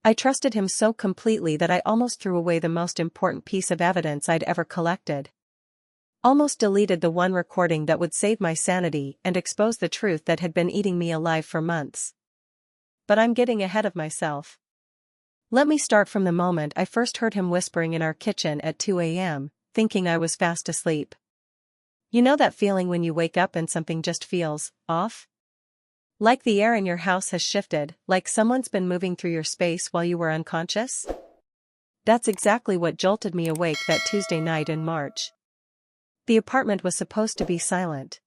I trusted him so completely that I almost threw away the most important piece of evidence I'd ever collected. Almost deleted the one recording that would save my sanity and expose the truth that had been eating me alive for months. But I'm getting ahead of myself. Let me start from the moment I first heard him whispering in our kitchen at 2 a.m., thinking I was fast asleep. You know that feeling when you wake up and something just feels off? Like the air in your house has shifted, like someone's been moving through your space while you were unconscious? That's exactly what jolted me awake that Tuesday night in March. The apartment was supposed to be silent.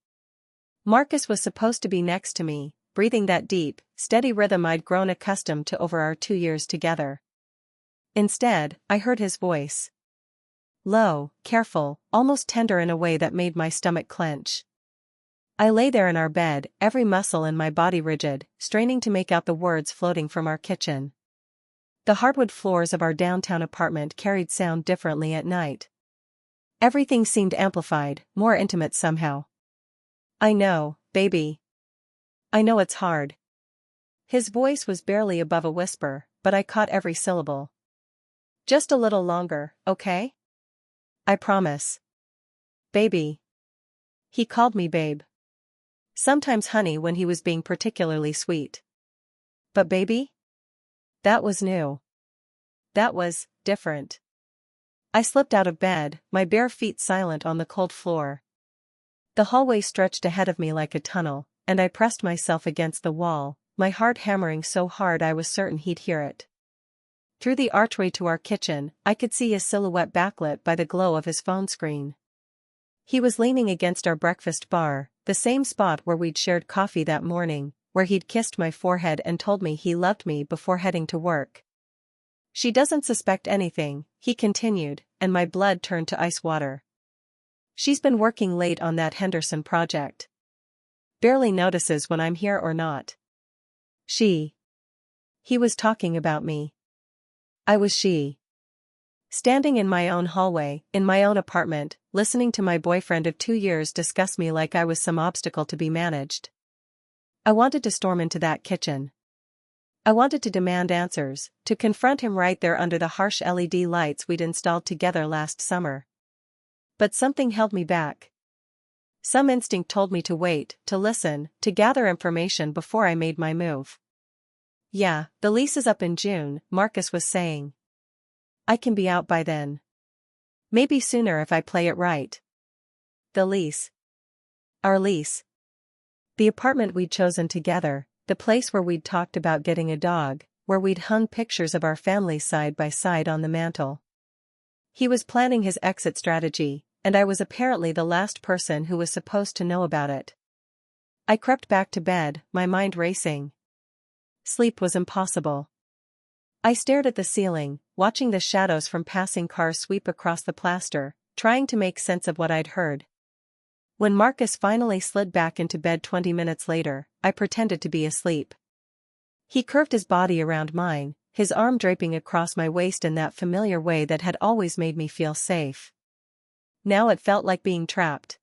Marcus was supposed to be next to me, breathing that deep, steady rhythm I'd grown accustomed to over our 2 years together. Instead, I heard his voice. Low, careful, almost tender in a way that made my stomach clench. I lay there in our bed, every muscle in my body rigid, straining to make out the words floating from our kitchen. The hardwood floors of our downtown apartment carried sound differently at night. Everything seemed amplified, more intimate somehow. I know, baby. I know it's hard. His voice was barely above a whisper, but I caught every syllable. Just a little longer, okay? I promise. Baby. He called me babe. Sometimes honey when he was being particularly sweet. But baby? That was new. That was different. I slipped out of bed, my bare feet silent on the cold floor. The hallway stretched ahead of me like a tunnel, and I pressed myself against the wall, my heart hammering so hard I was certain he'd hear it. Through the archway to our kitchen, I could see his silhouette backlit by the glow of his phone screen. He was leaning against our breakfast bar, the same spot where we'd shared coffee that morning, where he'd kissed my forehead and told me he loved me before heading to work. She doesn't suspect anything, he continued, and my blood turned to ice water. She's been working late on that Henderson project. Barely notices when I'm here or not. He was talking about me. I was she. Standing in my own hallway, in my own apartment, listening to my boyfriend of 2 years discuss me like I was some obstacle to be managed. I wanted to storm into that kitchen. I wanted to demand answers, to confront him right there under the harsh LED lights we'd installed together last summer. But something held me back. Some instinct told me to wait, to listen, to gather information before I made my move. Yeah, the lease is up in June, Marcus was saying. I can be out by then. Maybe sooner if I play it right. The lease. Our lease. The apartment we'd chosen together, the place where we'd talked about getting a dog, where we'd hung pictures of our families side by side on the mantel. He was planning his exit strategy, and I was apparently the last person who was supposed to know about it. I crept back to bed, my mind racing. Sleep was impossible. I stared at the ceiling, watching the shadows from passing cars sweep across the plaster, trying to make sense of what I'd heard. When Marcus finally slid back into bed 20 minutes later, I pretended to be asleep. He curved his body around mine, his arm draping across my waist in that familiar way that had always made me feel safe. Now it felt like being trapped.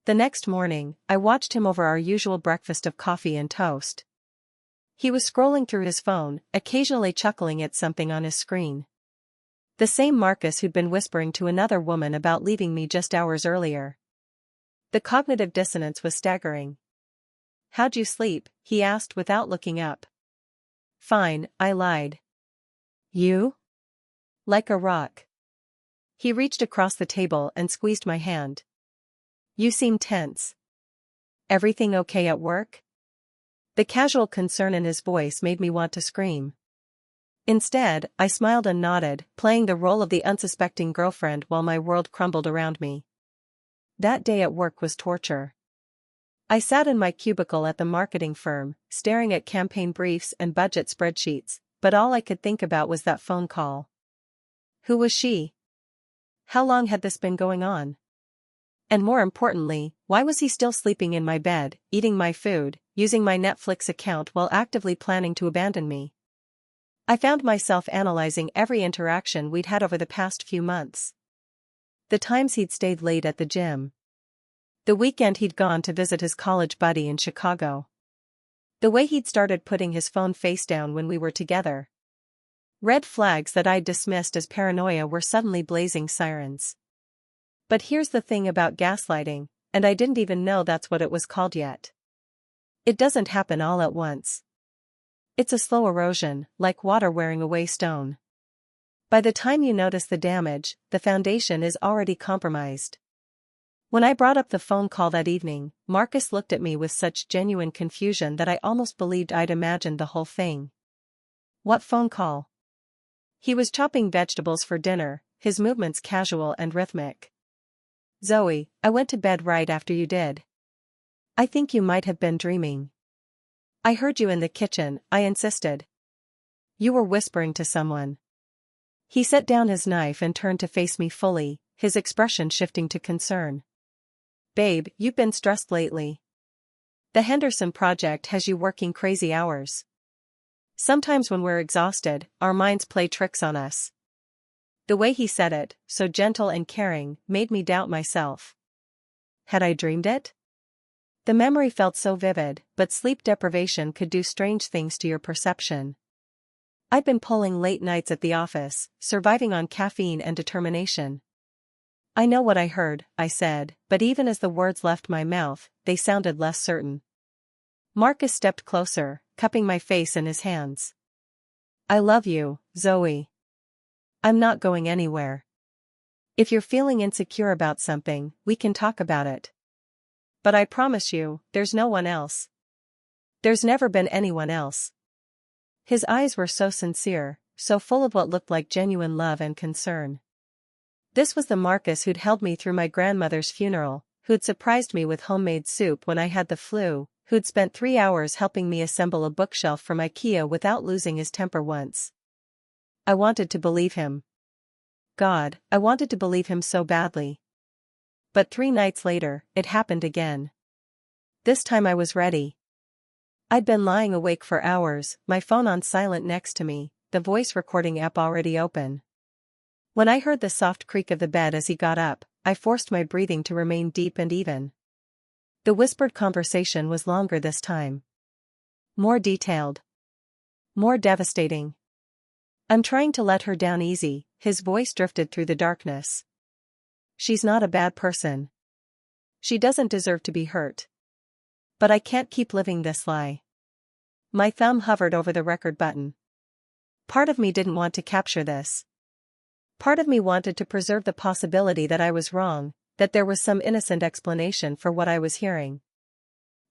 The next morning, I watched him over our usual breakfast of coffee and toast. He was scrolling through his phone, occasionally chuckling at something on his screen. The same Marcus who'd been whispering to another woman about leaving me just hours earlier. The cognitive dissonance was staggering. How'd you sleep? He asked without looking up. Fine, I lied. You? Like a rock. He reached across the table and squeezed my hand. You seem tense. Everything okay at work? The casual concern in his voice made me want to scream. Instead, I smiled and nodded, playing the role of the unsuspecting girlfriend while my world crumbled around me. That day at work was torture. I sat in my cubicle at the marketing firm, staring at campaign briefs and budget spreadsheets, but all I could think about was that phone call. Who was she? How long had this been going on? And more importantly, why was he still sleeping in my bed, eating my food, using my Netflix account while actively planning to abandon me? I found myself analyzing every interaction we'd had over the past few months. The times he'd stayed late at the gym. The weekend he'd gone to visit his college buddy in Chicago. The way he'd started putting his phone face down when we were together. Red flags that I'd dismissed as paranoia were suddenly blazing sirens. But here's the thing about gaslighting, and I didn't even know that's what it was called yet. It doesn't happen all at once. It's a slow erosion, like water wearing away stone. By the time you notice the damage, the foundation is already compromised. When I brought up the phone call that evening, Marcus looked at me with such genuine confusion that I almost believed I'd imagined the whole thing. What phone call? He was chopping vegetables for dinner, his movements casual and rhythmic. Zoe, I went to bed right after you did. I think you might have been dreaming. I heard you in the kitchen, I insisted. You were whispering to someone. He set down his knife and turned to face me fully, his expression shifting to concern. Babe, you've been stressed lately. The Henderson project has you working crazy hours. Sometimes when we're exhausted, our minds play tricks on us. The way he said it, so gentle and caring, made me doubt myself. Had I dreamed it? The memory felt so vivid, but sleep deprivation could do strange things to your perception. I'd been pulling late nights at the office, surviving on caffeine and determination. I know what I heard, I said, but even as the words left my mouth, they sounded less certain. Marcus stepped closer, cupping my face in his hands. I love you, Zoe. I'm not going anywhere. If you're feeling insecure about something, we can talk about it. But I promise you, there's no one else. There's never been anyone else. His eyes were so sincere, so full of what looked like genuine love and concern. This was the Marcus who'd held me through my grandmother's funeral, who'd surprised me with homemade soup when I had the flu, who'd spent 3 hours helping me assemble a bookshelf from IKEA without losing his temper once. I wanted to believe him. God, I wanted to believe him so badly. But 3 nights later, it happened again. This time I was ready. I'd been lying awake for hours, my phone on silent next to me, the voice recording app already open. When I heard the soft creak of the bed as he got up, I forced my breathing to remain deep and even. The whispered conversation was longer this time. More detailed. More devastating. I'm trying to let her down easy, his voice drifted through the darkness. She's not a bad person. She doesn't deserve to be hurt. But I can't keep living this lie. My thumb hovered over the record button. Part of me didn't want to capture this. Part of me wanted to preserve the possibility that I was wrong, that there was some innocent explanation for what I was hearing.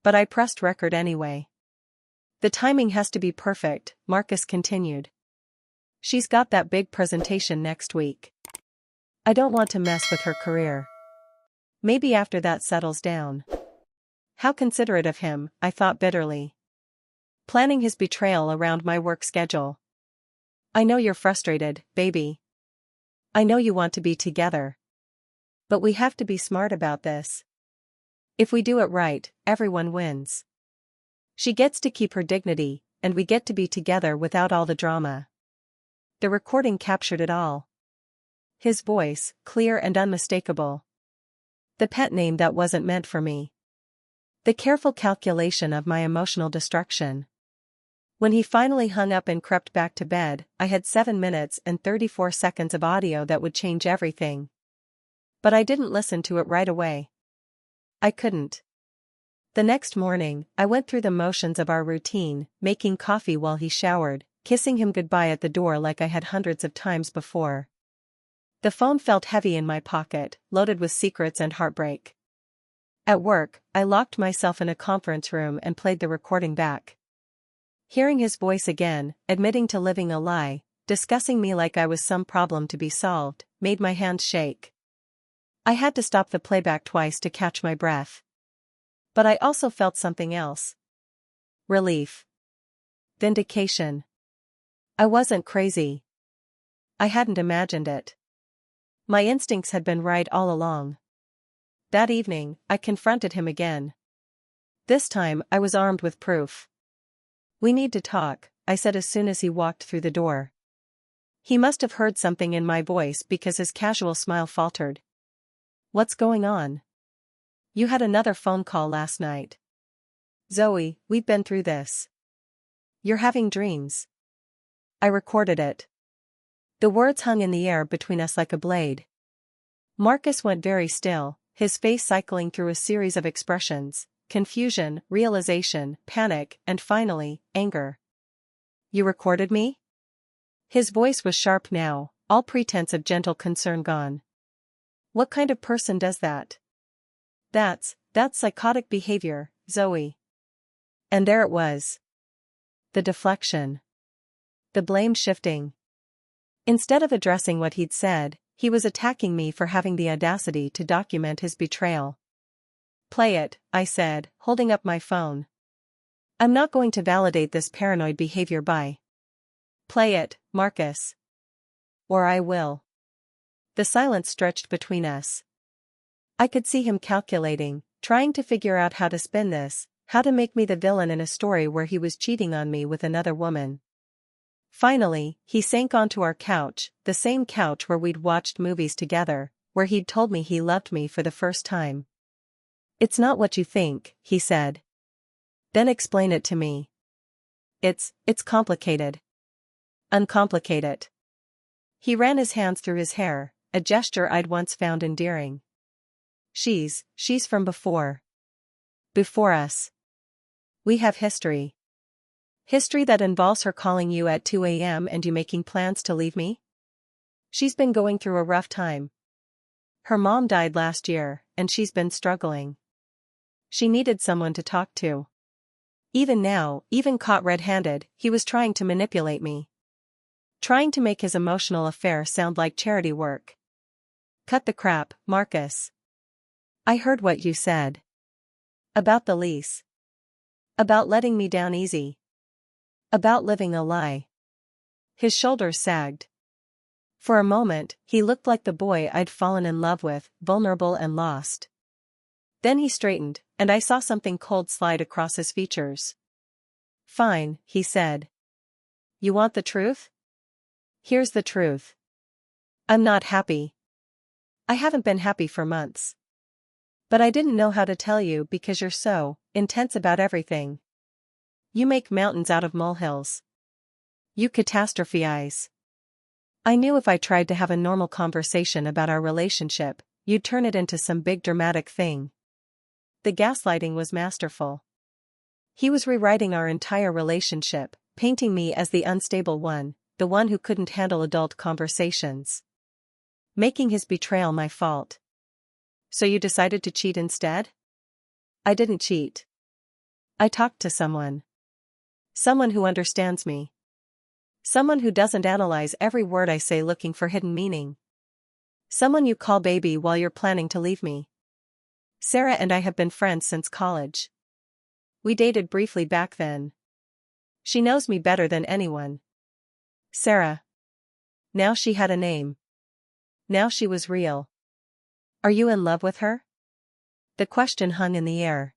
But I pressed record anyway. The timing has to be perfect, Marcus continued. She's got that big presentation next week. I don't want to mess with her career. Maybe after that settles down. How considerate of him, I thought bitterly. Planning his betrayal around my work schedule. I know you're frustrated, baby. I know you want to be together. But we have to be smart about this. If we do it right, everyone wins. She gets to keep her dignity, and we get to be together without all the drama. The recording captured it all. His voice, clear and unmistakable. The pet name that wasn't meant for me. The careful calculation of my emotional destruction. When he finally hung up and crept back to bed, I had 7 minutes and 34 seconds of audio that would change everything. But I didn't listen to it right away. I couldn't. The next morning, I went through the motions of our routine, making coffee while he showered, kissing him goodbye at the door like I had hundreds of times before. The phone felt heavy in my pocket, loaded with secrets and heartbreak. At work, I locked myself in a conference room and played the recording back. Hearing his voice again, admitting to living a lie, discussing me like I was some problem to be solved, made my hands shake. I had to stop the playback twice to catch my breath. But I also felt something else. Relief. Vindication. I wasn't crazy. I hadn't imagined it. My instincts had been right all along. That evening, I confronted him again. This time, I was armed with proof. We need to talk, I said as soon as he walked through the door. He must have heard something in my voice because his casual smile faltered. What's going on? You had another phone call last night. Zoe, we've been through this. You're having dreams. I recorded it. The words hung in the air between us like a blade. Marcus went very still, his face cycling through a series of expressions: confusion, realization, panic, and finally, anger. "You recorded me?" His voice was sharp now, all pretense of gentle concern gone. "What kind of person does that?" That's psychotic behavior, Zoe." And there it was. The deflection. The blame shifting. Instead of addressing what he'd said, he was attacking me for having the audacity to document his betrayal. "Play it," I said, holding up my phone. "I'm not going to validate this paranoid behavior by." "Play it, Marcus. Or I will." The silence stretched between us. I could see him calculating, trying to figure out how to spin this, how to make me the villain in a story where he was cheating on me with another woman. Finally, he sank onto our couch, the same couch where we'd watched movies together, where he'd told me he loved me for the first time. "It's not what you think," he said. "Then explain it to me." It's complicated." "Uncomplicate it." He ran his hands through his hair, a gesture I'd once found endearing. She's from before. Before us. We have history. History that involves her calling you at 2 a.m. and you making plans to leave me? She's been going through a rough time. Her mom died last year, and she's been struggling. She needed someone to talk to. Even now, even caught red-handed, he was trying to manipulate me. Trying to make his emotional affair sound like charity work. "Cut the crap, Marcus. I heard what you said. About the lease. About letting me down easy. About living a lie." His shoulders sagged. For a moment, he looked like the boy I'd fallen in love with, vulnerable and lost. Then he straightened, and I saw something cold slide across his features. "Fine," he said. "You want the truth? Here's the truth. I'm not happy. I haven't been happy for months. But I didn't know how to tell you because you're so intense about everything. You make mountains out of molehills. You catastrophize. I knew if I tried to have a normal conversation about our relationship, you'd turn it into some big dramatic thing." The gaslighting was masterful. He was rewriting our entire relationship, painting me as the unstable one, the one who couldn't handle adult conversations. Making his betrayal my fault. "So you decided to cheat instead?" "I didn't cheat. I talked to someone. Someone who understands me. Someone who doesn't analyze every word I say looking for hidden meaning. Someone you call baby while you're planning to leave me. Sarah and I have been friends since college. We dated briefly back then. She knows me better than anyone. Sarah. Now she had a name. Now she was real. Are you in love with her?" The question hung in the air.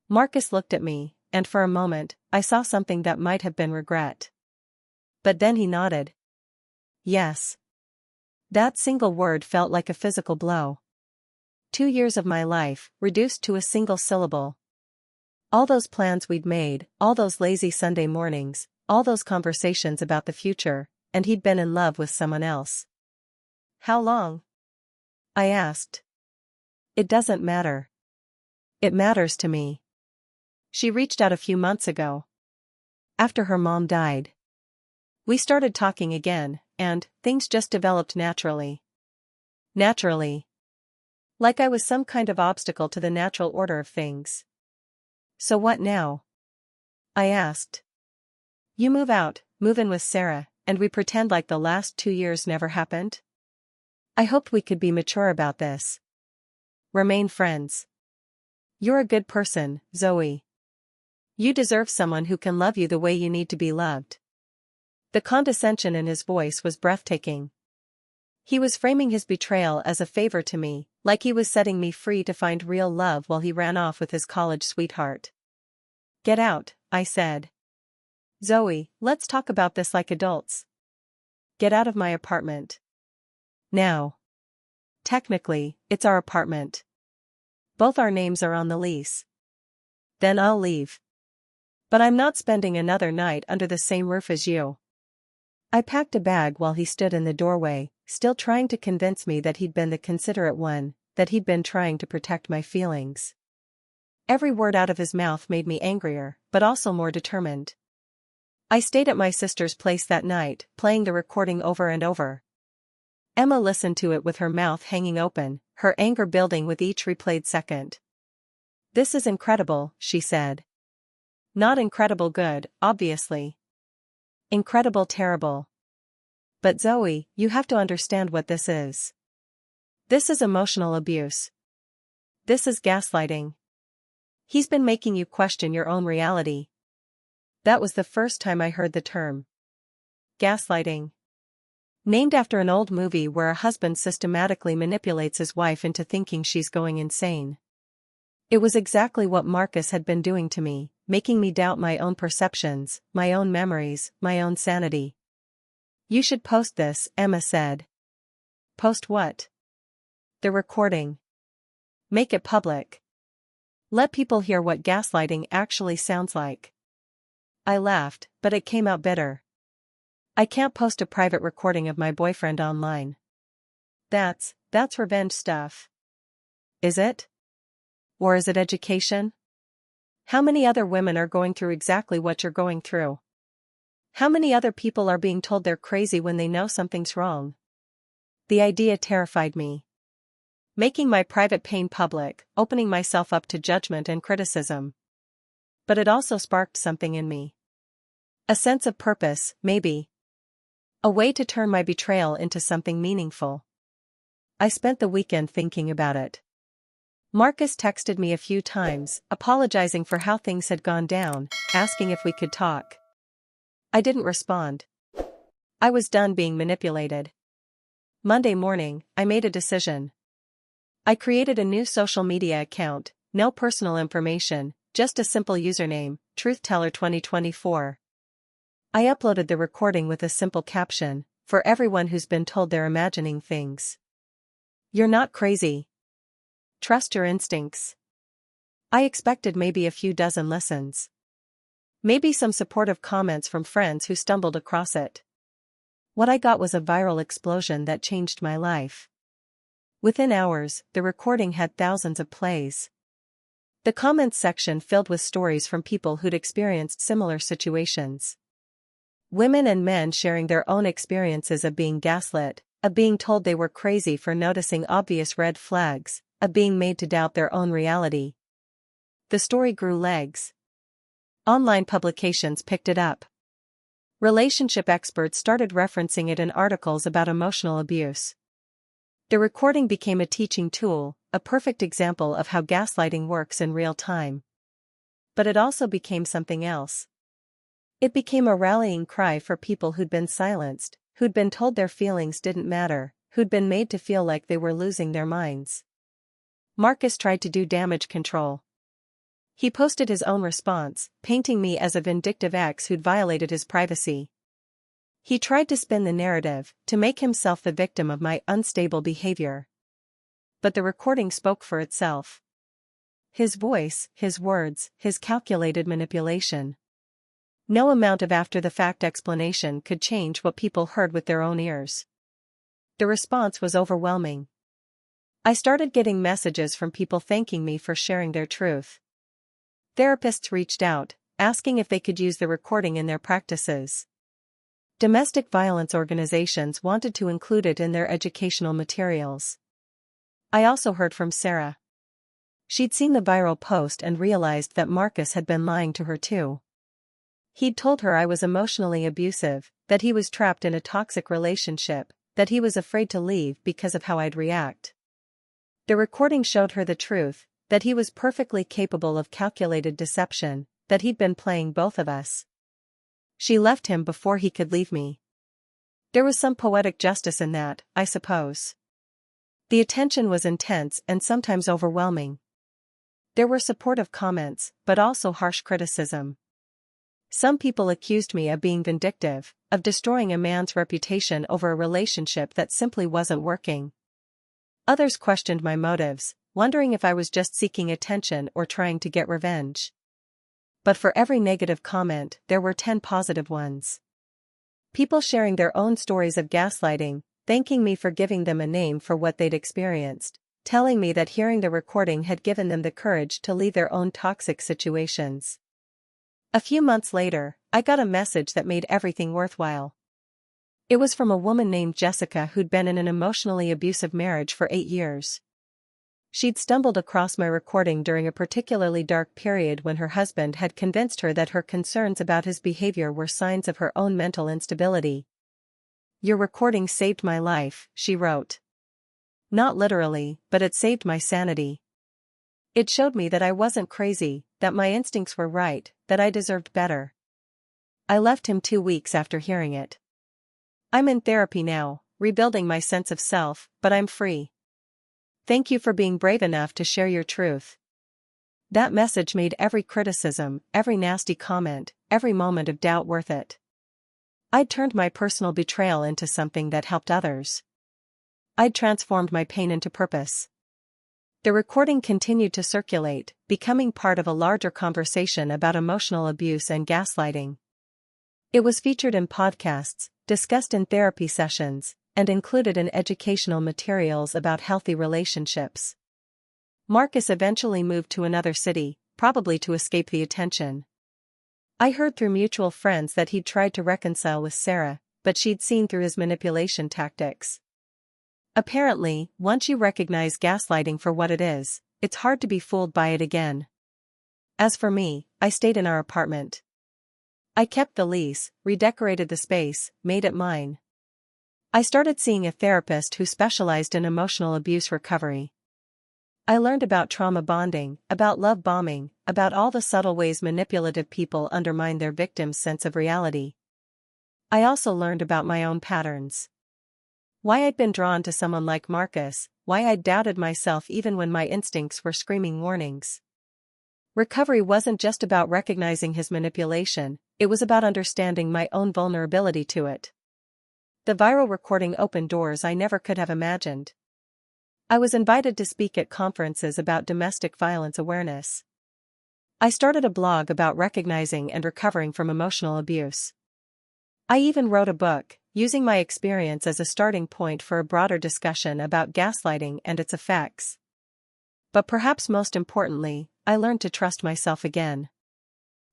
Marcus looked at me, and for a moment, I saw something that might have been regret. But then he nodded. Yes. That single word felt like a physical blow. 2 years of my life, reduced to a single syllable. All those plans we'd made, all those lazy Sunday mornings, all those conversations about the future, and he'd been in love with someone else. "How long?" I asked. "It doesn't matter. It matters to me. She reached out a few months ago. After her mom died. We started talking again, and things just developed naturally. Naturally. Like I was some kind of obstacle to the natural order of things." "So what now?" I asked. "You move out, move in with Sarah, and we pretend like the last 2 years never happened?" I hoped we could be mature about this. Remain friends. You're a good person, Zoe. You deserve someone who can love you the way you need to be loved. The condescension in his voice was breathtaking. He was framing his betrayal as a favor to me, like he was setting me free to find real love while he ran off with his college sweetheart. "Get out," I said. "Zoe, let's talk about this like adults. Get out of my apartment. Now. Technically, it's our apartment. Both our names are on the lease. Then I'll leave. But I'm not spending another night under the same roof as you." I packed a bag while he stood in the doorway, still trying to convince me that he'd been the considerate one, that he'd been trying to protect my feelings. Every word out of his mouth made me angrier, but also more determined. I stayed at my sister's place that night, playing the recording over and over. Emma listened to it with her mouth hanging open, her anger building with each replayed second. "This is incredible," she said. "Not incredible good, obviously. Incredible terrible. But Zoe, you have to understand what this is. This is emotional abuse. This is gaslighting. He's been making you question your own reality." That was the first time I heard the term. Gaslighting. Named after an old movie where a husband systematically manipulates his wife into thinking she's going insane. It was exactly what Marcus had been doing to me, making me doubt my own perceptions, my own memories, my own sanity. "You should post this," Emma said. "Post what?" "The recording. Make it public. Let people hear what gaslighting actually sounds like." I laughed, but it came out bitter. "I can't post a private recording of my boyfriend online. That's revenge stuff." "Is it? Or is it education? How many other women are going through exactly what you're going through? How many other people are being told they're crazy when they know something's wrong?" The idea terrified me. Making my private pain public, opening myself up to judgment and criticism. But it also sparked something in me. A sense of purpose, maybe. A way to turn my betrayal into something meaningful. I spent the weekend thinking about it. Marcus texted me a few times, apologizing for how things had gone down, asking if we could talk. I didn't respond. I was done being manipulated. Monday morning, I made a decision. I created a new social media account, no personal information, just a simple username, TruthTeller2024. I uploaded the recording with a simple caption, "For everyone who's been told they're imagining things. You're not crazy. Trust your instincts." I expected maybe a few dozen listens. Maybe some supportive comments from friends who stumbled across it. What I got was a viral explosion that changed my life. Within hours, the recording had thousands of plays. The comments section filled with stories from people who'd experienced similar situations. Women and men sharing their own experiences of being gaslit, of being told they were crazy for noticing obvious red flags, of being made to doubt their own reality. The story grew legs. Online publications picked it up. Relationship experts started referencing it in articles about emotional abuse. The recording became a teaching tool, a perfect example of how gaslighting works in real time. But it also became something else. It became a rallying cry for people who'd been silenced, who'd been told their feelings didn't matter, who'd been made to feel like they were losing their minds. Marcus tried to do damage control. He posted his own response, painting me as a vindictive ex who'd violated his privacy. He tried to spin the narrative, to make himself the victim of my unstable behavior. But the recording spoke for itself. His voice, his words, his calculated manipulation. No amount of after-the-fact explanation could change what people heard with their own ears. The response was overwhelming. I started getting messages from people thanking me for sharing their truth. Therapists reached out, asking if they could use the recording in their practices. Domestic violence organizations wanted to include it in their educational materials. I also heard from Sarah. She'd seen the viral post and realized that Marcus had been lying to her too. He'd told her I was emotionally abusive, that he was trapped in a toxic relationship, that he was afraid to leave because of how I'd react. The recording showed her the truth, that he was perfectly capable of calculated deception, that he'd been playing both of us. She left him before he could leave me. There was some poetic justice in that, I suppose. The attention was intense and sometimes overwhelming. There were supportive comments, but also harsh criticism. Some people accused me of being vindictive, of destroying a man's reputation over a relationship that simply wasn't working. Others questioned my motives, wondering if I was just seeking attention or trying to get revenge. But for every negative comment, there were 10 positive ones. People sharing their own stories of gaslighting, thanking me for giving them a name for what they'd experienced, telling me that hearing the recording had given them the courage to leave their own toxic situations. A few months later, I got a message that made everything worthwhile. It was from a woman named Jessica who'd been in an emotionally abusive marriage for 8 years. She'd stumbled across my recording during a particularly dark period when her husband had convinced her that her concerns about his behavior were signs of her own mental instability. "Your recording saved my life," she wrote. "Not literally, but it saved my sanity. It showed me that I wasn't crazy, that my instincts were right, that I deserved better." I left him 2 weeks after hearing it. "I'm in therapy now, rebuilding my sense of self, but I'm free. Thank you for being brave enough to share your truth." That message made every criticism, every nasty comment, every moment of doubt worth it. I'd turned my personal betrayal into something that helped others. I'd transformed my pain into purpose. The recording continued to circulate, becoming part of a larger conversation about emotional abuse and gaslighting. It was featured in podcasts, discussed in therapy sessions, and included in educational materials about healthy relationships. Marcus eventually moved to another city, probably to escape the attention. I heard through mutual friends that he'd tried to reconcile with Sarah, but she'd seen through his manipulation tactics. Apparently, once you recognize gaslighting for what it is, it's hard to be fooled by it again. As for me, I stayed in our apartment. I kept the lease, redecorated the space, made it mine. I started seeing a therapist who specialized in emotional abuse recovery. I learned about trauma bonding, about love bombing, about all the subtle ways manipulative people undermine their victims' sense of reality. I also learned about my own patterns. Why I'd been drawn to someone like Marcus, why I'd doubted myself even when my instincts were screaming warnings. Recovery wasn't just about recognizing his manipulation, it was about understanding my own vulnerability to it. The viral recording opened doors I never could have imagined. I was invited to speak at conferences about domestic violence awareness. I started a blog about recognizing and recovering from emotional abuse. I even wrote a book, using my experience as a starting point for a broader discussion about gaslighting and its effects. But perhaps most importantly, I learned to trust myself again.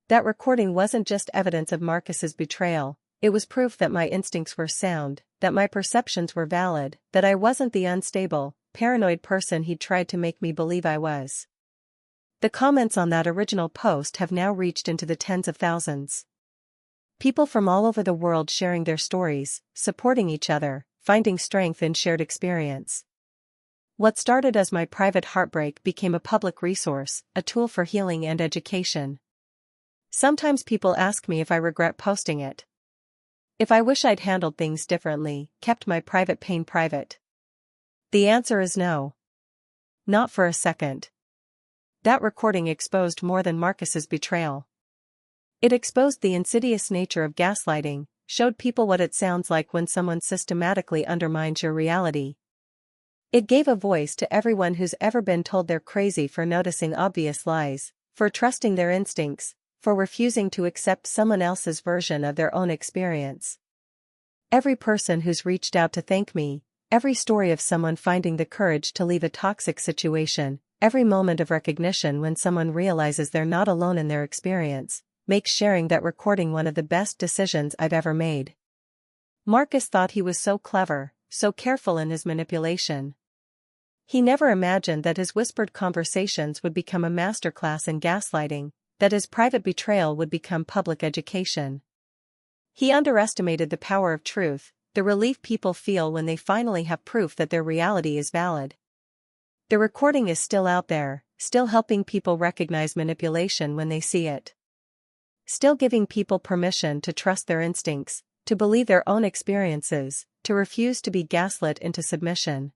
That recording wasn't just evidence of Marcus's betrayal, it was proof that my instincts were sound, that my perceptions were valid, that I wasn't the unstable, paranoid person he'd tried to make me believe I was. The comments on that original post have now reached into the tens of thousands. People from all over the world sharing their stories, supporting each other, finding strength in shared experience. What started as my private heartbreak became a public resource, a tool for healing and education. Sometimes people ask me if I regret posting it. If I wish I'd handled things differently, kept my private pain private. The answer is no. Not for a second. That recording exposed more than Marcus's betrayal. It exposed the insidious nature of gaslighting, showed people what it sounds like when someone systematically undermines your reality. It gave a voice to everyone who's ever been told they're crazy for noticing obvious lies, for trusting their instincts, for refusing to accept someone else's version of their own experience. Every person who's reached out to thank me, every story of someone finding the courage to leave a toxic situation, every moment of recognition when someone realizes they're not alone in their experience, makes sharing that recording one of the best decisions I've ever made. Marcus thought he was so clever, so careful in his manipulation. He never imagined that his whispered conversations would become a masterclass in gaslighting, that his private betrayal would become public education. He underestimated the power of truth, the relief people feel when they finally have proof that their reality is valid. The recording is still out there, still helping people recognize manipulation when they see it. Still giving people permission to trust their instincts, to believe their own experiences, to refuse to be gaslit into submission.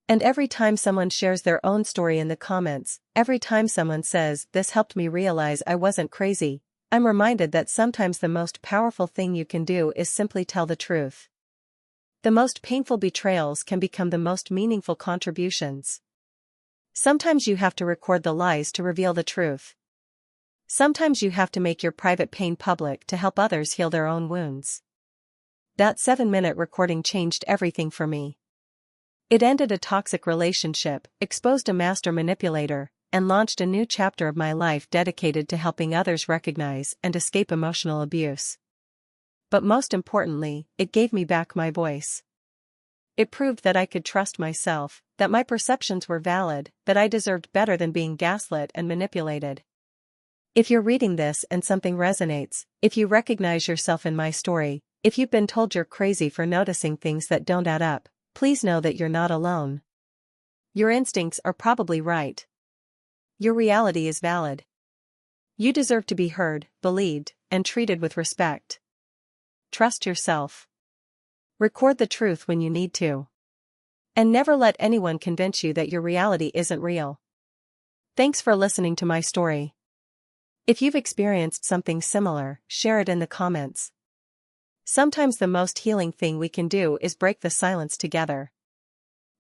And every time someone shares their own story in the comments, every time someone says, "This helped me realize I wasn't crazy," I'm reminded that sometimes the most powerful thing you can do is simply tell the truth. The most painful betrayals can become the most meaningful contributions. Sometimes you have to record the lies to reveal the truth. Sometimes you have to make your private pain public to help others heal their own wounds. That 7-minute recording changed everything for me. It ended a toxic relationship, exposed a master manipulator, and launched a new chapter of my life dedicated to helping others recognize and escape emotional abuse. But most importantly, it gave me back my voice. It proved that I could trust myself, that my perceptions were valid, that I deserved better than being gaslit and manipulated. If you're reading this and something resonates, if you recognize yourself in my story, if you've been told you're crazy for noticing things that don't add up, please know that you're not alone. Your instincts are probably right. Your reality is valid. You deserve to be heard, believed, and treated with respect. Trust yourself. Record the truth when you need to. And never let anyone convince you that your reality isn't real. Thanks for listening to my story. If you've experienced something similar, share it in the comments. Sometimes the most healing thing we can do is break the silence together.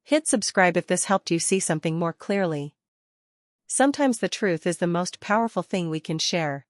Hit subscribe if this helped you see something more clearly. Sometimes the truth is the most powerful thing we can share.